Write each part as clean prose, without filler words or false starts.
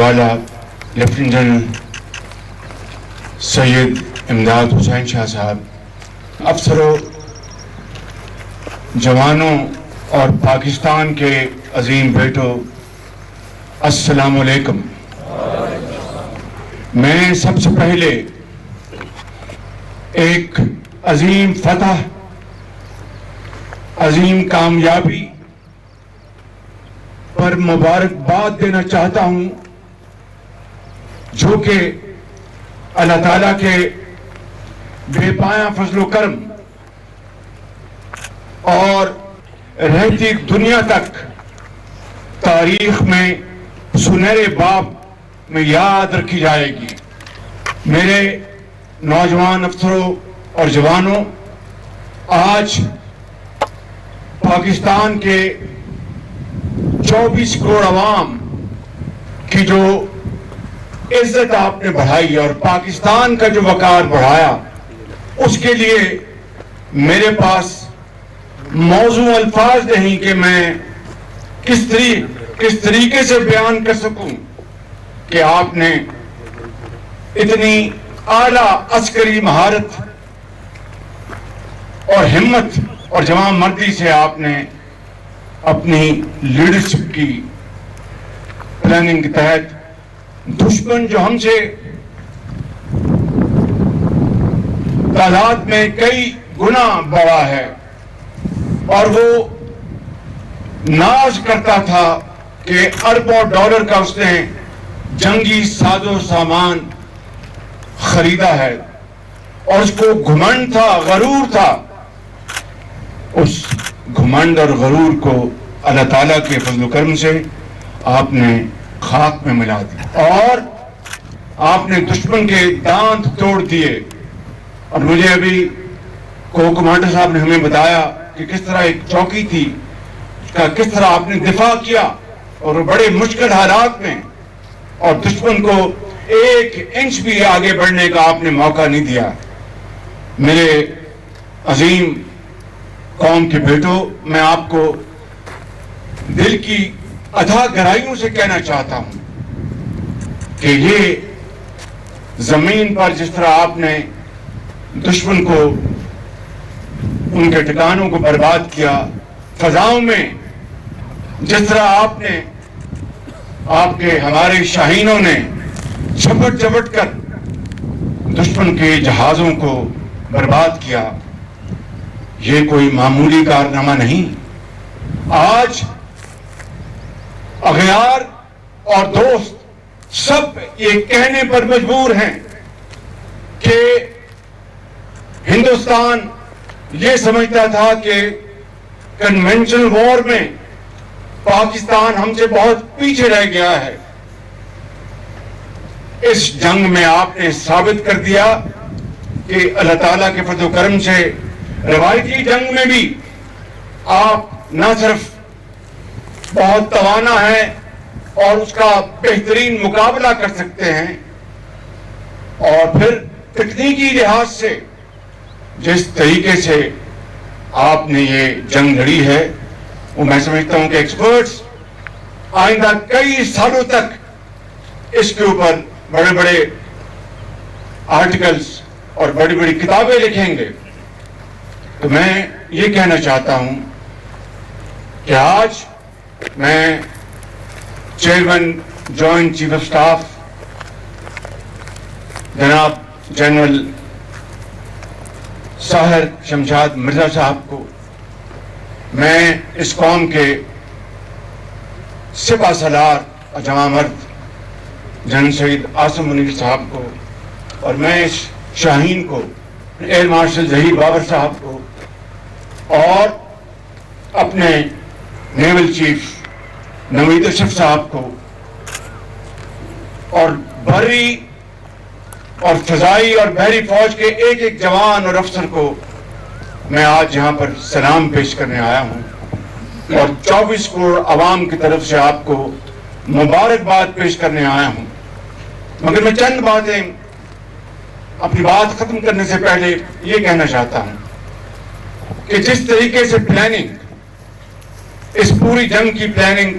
والا lieutenant general سید امداد حسین شاہ صاحب، افسروں، جوانوں اور پاکستان کے عظیم بیٹوں، السلام علیکم۔ میں سب سے پہلے ایک عظیم فتح، عظیم کامیابی پر مبارکباد دینا چاہتا ہوں، جو کہ اللہ تعالیٰ کے بے پایہ فضل و کرم اور رہتی دنیا تک تاریخ میں سنہرے باب میں یاد رکھی جائے گی۔ میرے نوجوان افسروں اور جوانوں، آج پاکستان کے 24 کروڑ عوام کی جو عزت آپ نے بڑھائی اور پاکستان کا جو وقار بڑھایا، اس کے لیے میرے پاس موضوع الفاظ نہیں کہ میں کس طریقے سے بیان کر سکوں کہ آپ نے اتنی اعلیٰ عسکری مہارت اور ہمت اور جواں مردی سے آپ نے اپنی لیڈرشپ کی پلاننگ کے تحت دشمن جو ہم سے تعداد میں کئی گنا بڑا ہے اور وہ ناز کرتا تھا کہ اربوں ڈالر کا اس نے جنگی ساز و سامان خریدا ہے اور اس کو گھمنڈ تھا، غرور تھا، اس گھمنڈ اور غرور کو اللہ تعالیٰ کے فضل و کرم سے آپ نے خاک میں ملا دیا اور آپ نے دشمن کے دانت توڑ دیے۔ اور مجھے ابھی کمانڈر صاحب نے ہمیں بتایا کہ کس طرح ایک چوکی تھی، کس طرح آپ نے دفاع کیا اور بڑے مشکل حالات میں، اور دشمن کو ایک انچ بھی آگے بڑھنے کا آپ نے موقع نہیں دیا۔ میرے عظیم قوم کے بیٹوں، میں آپ کو دل کی اتھاہ گہرائیوں سے کہنا چاہتا ہوں کہ یہ زمین پر جس طرح آپ نے دشمن کو، ان کے ٹھکانوں کو برباد کیا، فضاؤں میں جس طرح آپ کے ہمارے شاہینوں نے جھپٹ کر دشمن کے جہازوں کو برباد کیا، یہ کوئی معمولی کارنامہ نہیں۔ آج اغیار اور دوست سب یہ کہنے پر مجبور ہیں کہ ہندوستان یہ سمجھتا تھا کہ کنونشنل وار میں پاکستان ہم سے بہت پیچھے رہ گیا ہے۔ اس جنگ میں آپ نے ثابت کر دیا کہ اللہ تعالیٰ کے فضل و کرم سے روایتی جنگ میں بھی آپ نہ صرف بہت توانا ہیں اور اس کا بہترین مقابلہ کر سکتے ہیں، اور پھر تکنیکی لحاظ سے جس طریقے سے آپ نے یہ جنگ لڑی ہے، وہ میں سمجھتا ہوں کہ ایکسپرٹس آئندہ کئی سالوں تک اس کے اوپر بڑے بڑے آرٹیکلز اور بڑی بڑی کتابیں لکھیں گے۔ تو میں یہ کہنا چاہتا ہوں کہ آج میں chairman joint chief of staff جناب جنرل ساحر شمشاد مرزا صاحب کو، میں اس قوم کے سپہ سالار اور جواں مرد جنرل سید عاصم منیر صاحب کو، اور میں اس شاہین کو، ایئر مارشل ظہیر بابر صاحب کو، اور اپنے نیول چیف نوید اشرف صاحب کو، اور بری اور فضائی اور بحری فوج کے ایک ایک جوان اور افسر کو میں آج یہاں پر سلام پیش کرنے آیا ہوں اور 24 کروڑ عوام کی طرف سے آپ کو مبارکباد پیش کرنے آیا ہوں۔ مگر میں چند باتیں اپنی بات ختم کرنے سے پہلے یہ کہنا چاہتا ہوں کہ جس طریقے سے پلاننگ، اس پوری جنگ کی پلاننگ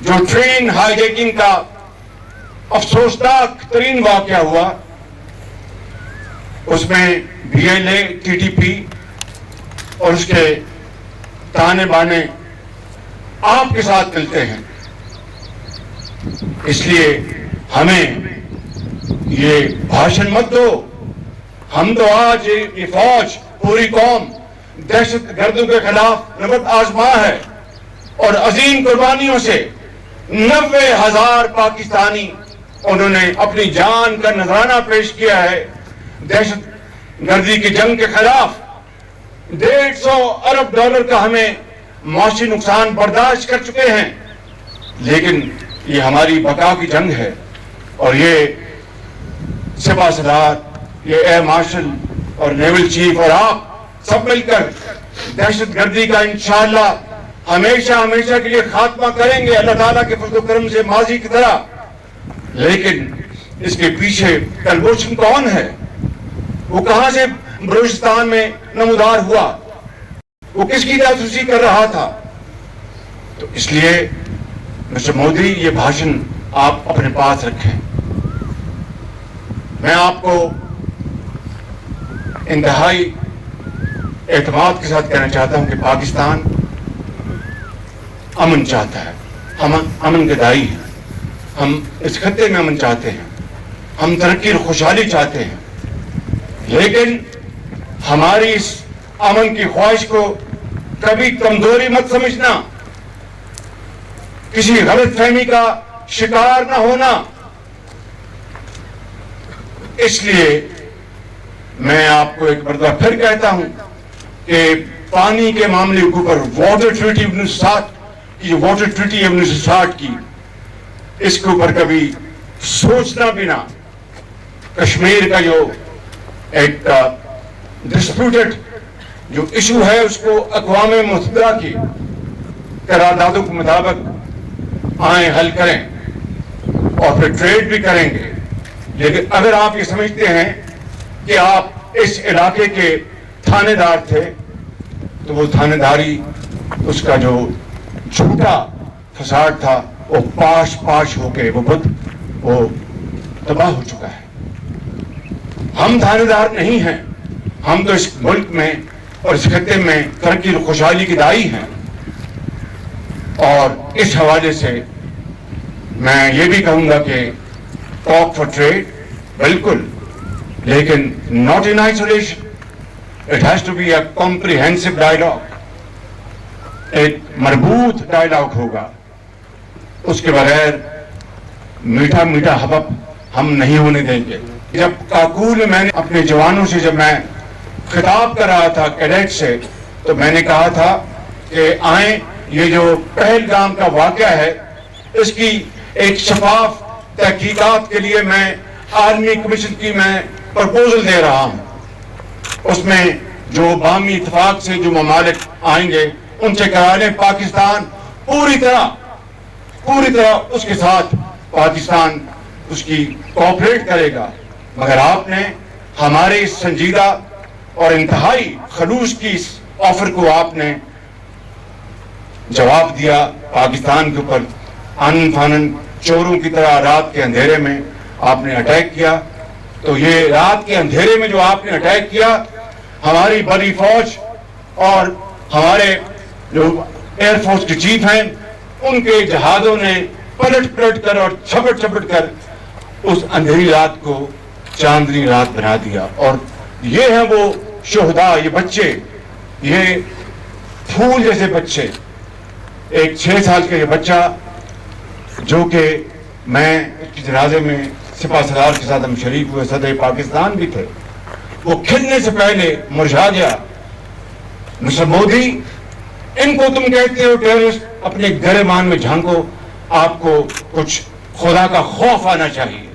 جو ٹرین ہائی جیکنگ کا افسوسناک ترین واقعہ ہوا، اس میں BLA TTP اور اس کے تانے بانے آپ کے ساتھ ملتے ہیں. اس لیے ہمیں یہ بھاشن مت دو. ہم تو آج یہ فوج پوری قوم دہشت گردوں کے خلاف نبرد آزما ہے اور عظیم قربانیوں سے 90,000 پاکستانی انہوں نے اپنی جان کا نذرانہ پیش کیا ہے. دہشت گردی کی جنگ کے خلاف $150 ارب کا ہمیں معاشی نقصان برداشت کر چکے ہیں، لیکن یہ ہماری بقا کی جنگ ہے. اور یہ سپاہ سالار، یہ ایئر مارشل اور نیول چیف اور آپ سب مل کر دہشت گردی کا انشاءاللہ ہمیشہ ہمیشہ کے لیے خاتمہ کریں گے اللہ تعالیٰ کے فضل و کرم سے ماضی کی طرح. لیکن اس کے پیچھے کلبوشن کون ہے؟ وہ کہاں سے بلوچستان میں نمودار ہوا؟ وہ کس کی جاسوسی کر رہا تھا؟ تو اس لیے مسٹر مودی یہ بھاشن آپ اپنے پاس رکھیں. میں آپ کو انتہائی اعتماد کے ساتھ کہنا چاہتا ہوں کہ پاکستان امن چاہتا ہے. ہم امن کے دائی ہیں. ہم اس خطے میں امن چاہتے ہیں. ہم ترقی اور خوشحالی چاہتے ہیں. لیکن ہماری اس امن کی خواہش کو کبھی کمزوری مت سمجھنا، کسی غلط فہمی کا شکار نہ ہونا. اس لیے میں آپ کو ایک مرتبہ پھر کہتا ہوں کہ پانی کے معاملے کے اوپر واٹر ٹریٹی 1960 کی، جو واٹر ٹریٹی 1960 کی، اس کے اوپر کبھی سوچنا بھی نہ. کشمیر کا جو ایک ڈسپیوٹڈ جو ایشو ہے اس کو اقوام متحدہ کی قراردادوں کے مطابق آئیں حل کریں اور پھر ٹریڈ بھی کریں گے. لیکن اگر آپ یہ سمجھتے ہیں کہ آپ اس علاقے کے تھانے دار تھے تو وہ تھانے داری، اس کا جو جھوٹا فساد تھا وہ پاش ہو کے وہ تباہ ہو چکا ہے. ہم تھانے دار نہیں ہیں. ہم تو اس ملک میں اور اس خطے میں ترقی اور خوشحالی کی دائی ہیں. اور اس حوالے سے میں یہ بھی کہوں گا کہ ٹاک فار ٹریڈ بالکل، لیکن not in isolation. It has to be a comprehensive dialogue. ایک مربوط ڈائلاگ ہوگا. اس کے بغیر میٹھا میٹھا حبب ہم نہیں ہونے دیں گے. جب کاکول میں میں نے اپنے جوانوں سے جب میں خطاب کر رہا تھا کیڈٹ سے، تو میں نے کہا تھا کہ آئیں، یہ جو پہلگام کا واقعہ ہے اس کی ایک شفاف تحقیقات کے لیے میں عالمی کمیشن کی میں پرپوزل دے رہا ہوں. اس میں جو باہمی اتفاق سے جو ممالک آئیں گے ان سے کرا لیں. پاکستان پوری طرح اس کے ساتھ پاکستان اس کی کوآپریٹ کرے گا. مگر آپ نے ہمارے اس سنجیدہ اور انتہائی خلوص کی اس آفر کو آپ نے جواب دیا. پاکستان کے اوپر آنن فانن چوروں کی طرح رات کے اندھیرے میں آپ نے اٹیک کیا. تو یہ رات کے اندھیرے میں جو آپ نے اٹیک کیا، ہماری بڑی فوج اور ہمارے جو ایئر فورس کے چیف ہیں ان کے جہازوں نے پلٹ کر اور چھپٹ کر اس اندھیری رات کو چاندنی رات بنا دیا. اور یہ ہیں وہ شہداء، یہ بچے، یہ پھول جیسے بچے. ایک 6 سال کا یہ بچہ جو کہ میں اس کے جنازے میں سپاہ سالار کے ساتھ ہم شریک ہوئے، صدر پاکستان بھی تھے، وہ کھلنے سے پہلے مرجھا گیا. مسٹر مودی، ان کو تم کہتے ہو ٹیررسٹ، اپنے گریبان میں جھانکو. آپ کو کچھ خدا کا خوف آنا چاہیے.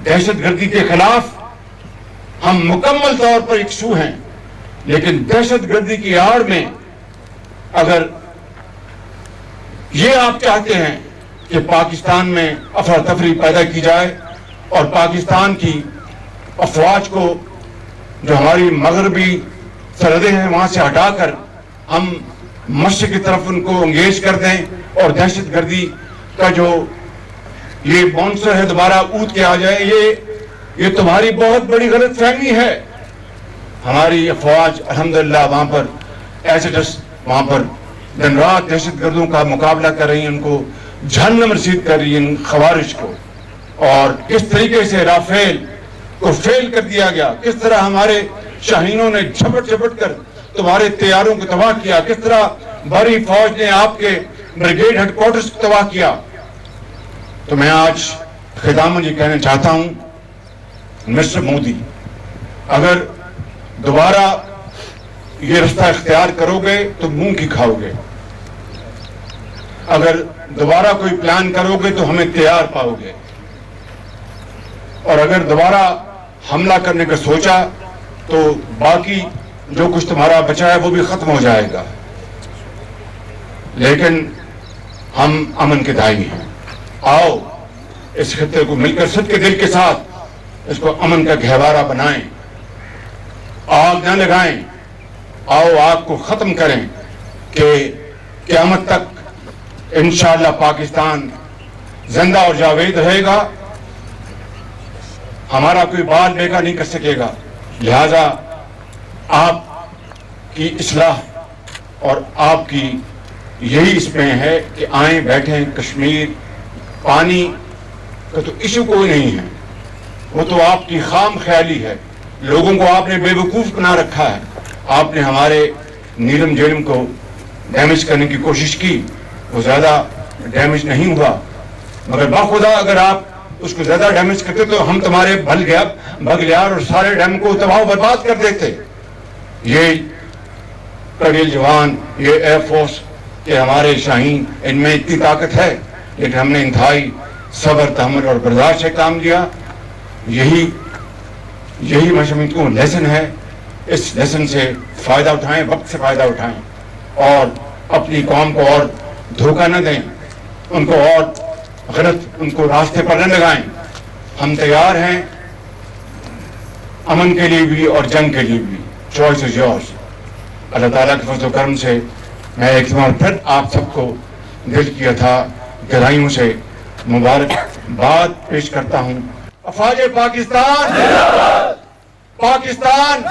دہشت گردی کے خلاف ہم مکمل طور پر یکسو ہیں، لیکن دہشت گردی کی آڑ میں اگر یہ آپ چاہتے ہیں کہ پاکستان میں افراتفری پیدا کی جائے اور پاکستان کی افواج کو جو ہماری مغربی سرحدیں ہیں وہاں سے ہٹا کر ہم مشرق کی طرف ان کو انگیج کر دیں اور دہشت گردی کا جو یہ مونسٹر ہے دوبارہ اود کے آ جائے، یہ تمہاری بہت بڑی غلط فہمی ہے۔ ہماری افواج الحمدللہ وہاں پر ایسڈس وہاں پر دن رات دہشت گردوں کا مقابلہ کر رہی ہیں، ان کو جہنم رسید کر رہی ہیں ان خوارج کو، اور کس طریقے سے رافیل کو فیل کر دیا گیا، کس طرح ہمارے شاہینوں نے جھپٹ جھپٹ کر تمہارے طیاروں کو تباہ کیا، کس طرح بھاری فوج نے آپ کے بریگیڈ ہیڈ کوارٹرز کو تباہ کیا۔ تو میں آج خطامن یہ کہنا چاہتا ہوں، مسٹر مودی، اگر دوبارہ یہ رستہ اختیار کرو گے تو منہ کی کھاؤ گے، اگر دوبارہ کوئی پلان کرو گے تو ہمیں تیار پاؤ گے، اور اگر دوبارہ حملہ کرنے کا سوچا تو باقی جو کچھ تمہارا بچا ہے وہ بھی ختم ہو جائے گا۔ لیکن ہم امن کے داعی ہیں، آؤ اس خطے کو مل کر سب کے دل کے ساتھ اس کو امن کا گہوارہ بنائیں، آگ نہ لگائیں، آؤ آگ کو ختم کریں کہ قیامت تک انشاءاللہ پاکستان زندہ اور جاوید رہے گا، ہمارا کوئی بال بیگا نہیں کر سکے گا۔ لہذا آپ کی اصلاح اور آپ کی یہی اس میں ہے کہ آئیں بیٹھیں، کشمیر پانی کا تو ایشو کوئی نہیں ہے، وہ تو آپ کی خام خیالی ہے، لوگوں کو آپ نے بے وقوف بنا رکھا ہے، آپ نے ہمارے نیلم جیلم کو ڈیمیج کرنے کی کوشش کی، وہ زیادہ ڈیمیج نہیں ہوا، مگر باخدا اگر آپ اس کو زیادہ ڈیمیج کرتے تو ہم تمہارے بغلیار اور سارے ڈیم کو تباہ و برباد کر دیتے۔ یہ کرگل جوان، یہ ایئر فورس کہ ہمارے شاہین، ان میں اتنی طاقت ہے، لیکن ہم نے انتہائی صبر، تحمل اور برداشت سے کام لیا۔ یہی میں سمجھتا ہوں لیسن ہے، اس لیسن سے فائدہ اٹھائیں، وقت سے فائدہ اٹھائیں، اور اپنی قوم کو اور دھوکہ نہ دیں، ان کو اور غلط ان کو راستے پر نہ لگائیں۔ ہم تیار ہیں امن کے لیے بھی اور جنگ کے لیے بھی، چوائس از یورز۔ اللہ تعالیٰ کے فضل و کرم سے میں ایک بار پھر آپ سب کو دل کی تھا گہرائیوں سے مبارکباد پیش کرتا ہوں۔ افواج پاکستان پاکستان